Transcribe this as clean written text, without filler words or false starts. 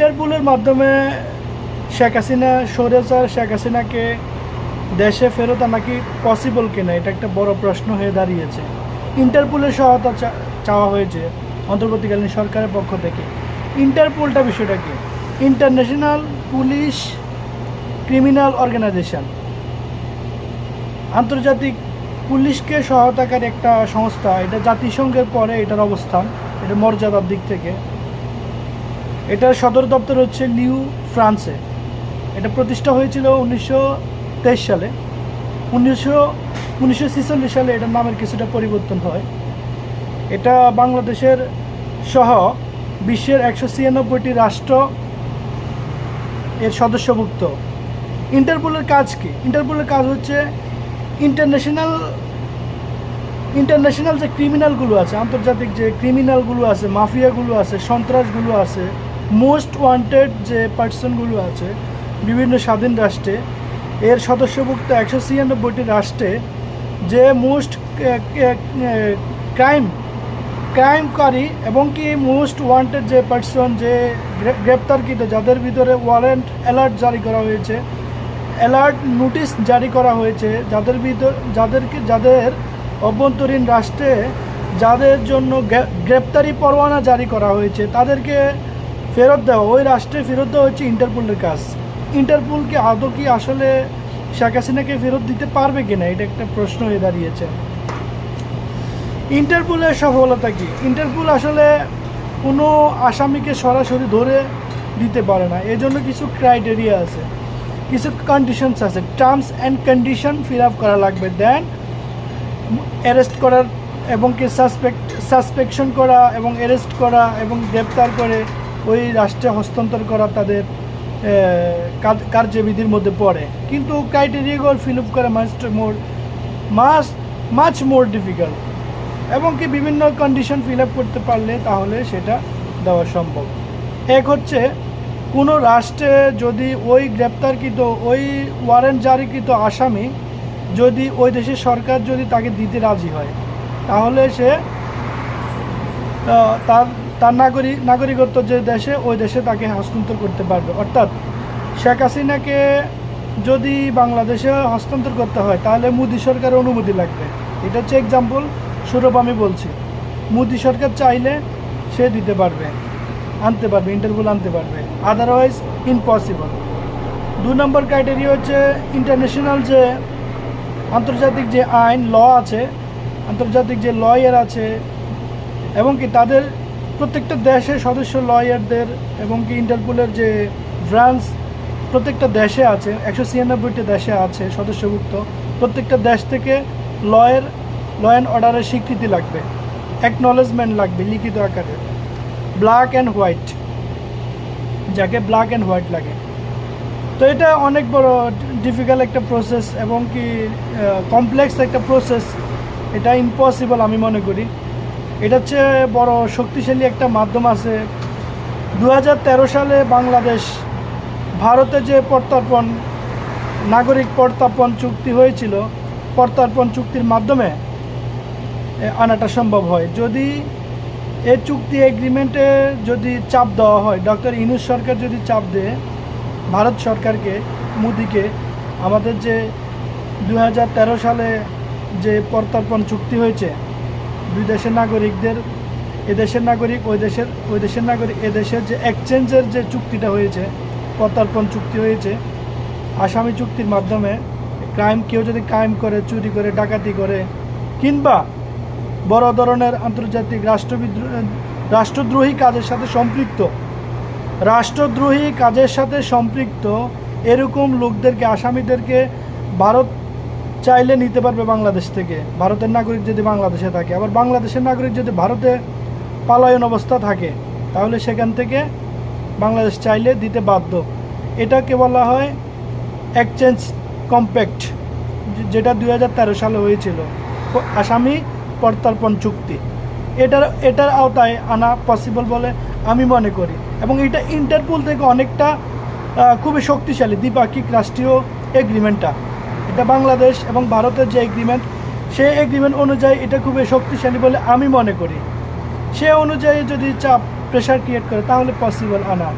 ইন্টারপোলের মাধ্যমে শেখ হাসিনা স্বৈরাচার শেখ হাসিনাকে দেশে ফেরত আনা কি পসিবল কিনা, এটা একটা বড় প্রশ্ন হয়ে দাঁড়িয়েছে। ইন্টারপোলের সহায়তা চাওয়া হয়েছে অন্তর্বর্তীকালীন সরকারের পক্ষ থেকে। ইন্টারপোলটা বিষয়টা কি? ইন্টারন্যাশনাল পুলিশ ক্রিমিনাল অর্গানাইজেশন, আন্তর্জাতিক পুলিশকে সহায়তাকারী একটা সংস্থা। এটা জাতিসংঘের পরে এটার অবস্থান, এটা মর্যাদার দিক থেকে। এটার সদর দপ্তর হচ্ছে লিউ, ফ্রান্সে। এটা প্রতিষ্ঠা হয়েছিল 1923 সালে। 1946 সালে এটার নামের কিছুটা পরিবর্তন হয়। এটা বাংলাদেশের সহ বিশ্বের 196টি রাষ্ট্র এর সদস্যভুক্ত। ইন্টারপোলের কাজ কি? ইন্টারপোলের কাজ হচ্ছে ইন্টারন্যাশনাল যে ক্রিমিনালগুলো আছে, আন্তর্জাতিক যে ক্রিমিনালগুলো আছে, মাফিয়াগুলো আছে, সন্ত্রাসগুলো আছে, মোস্ট ওয়ান্টেড যে পার্সনগুলো আছে বিভিন্ন স্বাধীন রাষ্ট্রে, এর সদস্যভুক্ত 196টি রাষ্ট্রে যে মোস্ট ক্রাইমকারী এবং কি মোস্ট ওয়ান্টেড যে পার্সন, যে গ্রেপ্তারকৃত, যাদের ভিতরে ওয়ারেন্ট অ্যালার্ট জারি করা হয়েছে, অ্যালার্ট নোটিশ জারি করা হয়েছে, যাদের অভ্যন্তরীণ রাষ্ট্রে যাদের জন্য গ্রেপ্তারি পরোয়ানা জারি করা হয়েছে, তাদেরকে ফেরত দেওয়া, ওই রাষ্ট্রে ফেরত দেওয়া হচ্ছে ইন্টারপোলের কাজ। ইন্টারপোলকে আদৌ কি আসলে শেখ হাসিনাকে ফেরত দিতে পারবে কিনা, এটা একটা প্রশ্ন হয়ে দাঁড়িয়েছে। ইন্টারপোলের সফলতা কি? ইন্টারপোল আসলে কোনো আসামিকে সরাসরি ধরে দিতে পারে না, এজন্য কিছু ক্রাইটেরিয়া আছে, কিছু কন্ডিশনস আছে, terms and condition fill up করা লাগবে। দেন অ্যারেস্ট করার এবং কি সাসপেকশন করা এবং অ্যারেস্ট করা এবং গ্রেপ্তার করে ওই রাষ্ট্রে হস্তান্তর করা তাদের কার্যবিধির মধ্যে পড়ে। কিন্তু ক্রাইটেরিয়াগুলো ফিল আপ করা মাচ মোর ডিফিকাল্ট, এবং কি বিভিন্ন কন্ডিশন ফিল আপ করতে পারলে তাহলে সেটা দেওয়া সম্ভব। এক হচ্ছে, কোনো রাষ্ট্রে যদি ওই গ্রেপ্তারকৃত, ওই ওয়ারেন্ট জারিকৃত আসামি যদি ওই দেশের সরকার যদি তাকে দিতে রাজি হয়, তাহলে সে তার নাগরিকত্ব যে দেশে, ওই দেশে তাকে হস্তান্তর করতে পারবে। অর্থাৎ শেখ হাসিনাকে যদি বাংলাদেশে হস্তান্তর করতে হয় তাহলে মোদি সরকারের অনুমতি লাগবে। এটা হচ্ছে এক্সাম্পল স্বরূপ আমি বলছি। মোদি সরকার চাইলে সে দিতে পারবে, আনতে পারবে, ইন্টারপোল আনতে পারবে, আদারওয়াইজ ইম্পসিবল। 2 নম্বর ক্রাইটেরিয়া হচ্ছে ইন্টারন্যাশনাল যে আন্তর্জাতিক যে আইন ল আছে, আন্তর্জাতিক যে লয়ার আছে, এবং কি তাদের প্রত্যেকটা দেশের সদস্য লয়ারদের, এবং কি ইন্টারপোলের যে ব্রাঞ্চ প্রত্যেকটা দেশে আছে, 196টি দেশে আছে সদস্যভুক্ত। প্রত্যেকটা দেশ থেকে ল অ্যান্ড অর্ডারের স্বীকৃতি লাগবে, অ্যাকনলেজমেন্ট লাগবে লিখিত আকারে, ব্ল্যাক অ্যান্ড হোয়াইট, যাকে ব্ল্যাক অ্যান্ড হোয়াইট লাগে। তো এটা অনেক বড় ডিফিকাল্ট একটা প্রসেস এবং কি কমপ্লেক্স একটা প্রসেস। এটা ইম্পসিবল আমি মনে করি। এটা হচ্ছে বড় শক্তিশালী একটা মাধ্যম আছে। 2013 সালে বাংলাদেশ ভারতে যে নাগরিক প্রত্যর্পণ চুক্তি হয়েছিল, প্রত্যর্পণ চুক্তির মাধ্যমে আনাটা সম্ভব হয়। যদি এই চুক্তি এগ্রিমেন্টে যদি চাপ দেওয়া হয়, ডক্টর ইউনূস সরকার যদি চাপ দেয় ভারত সরকারকে, মোদিকে, আমাদের যে 2013 সালে যে প্রত্যর্পণ চুক্তি হয়েছে, দুই দেশের নাগরিকদের, এদেশের নাগরিক ওই দেশের নাগরিক এদেশের যে এক্সচেঞ্জের যে চুক্তিটা হয়েছে, প্রত্যর্পণ চুক্তি হয়েছে, আসামি চুক্তির মাধ্যমে কেউ যদি ক্রাইম করে, চুরি করে, ডাকাতি করে, কিংবা বড় ধরনের আন্তর্জাতিক রাষ্ট্রদ্রোহী কাজের সাথে সম্পৃক্ত এরকম লোকদেরকে, আসামিদেরকে ভারত চাইলে নিতে পারবে বাংলাদেশ থেকে, ভারতের নাগরিক যদি বাংলাদেশে থাকে। আবার বাংলাদেশের নাগরিক যদি ভারতে পলায়ন অবস্থা থাকে, তাহলে সেখান থেকে বাংলাদেশ চাইলে দিতে বাধ্য। এটাকে বলা হয় এক্সচেঞ্জ কম্প্যাক্ট, যেটা 2013 সালে হয়েছিল, আসামি প্রত্যর্পণ চুক্তি। এটার আওতায় আনা পসিবল বলে আমি মনে করি, এবং এটা ইন্টারপোল থেকে অনেকটা খুবই শক্তিশালী দ্বিপাক্ষিক রাষ্ট্রীয় এগ্রিমেন্টটা। এটা বাংলাদেশ এবং ভারতের যে এগ্রিমেন্ট, সেই এগ্রিমেন্ট অনুযায়ী এটা খুবই শক্তিশালী বলে আমি মনে করি। সে অনুযায়ী যদি চাপ, প্রেশার ক্রিয়েট করে, তাহলে পসিবল আনা।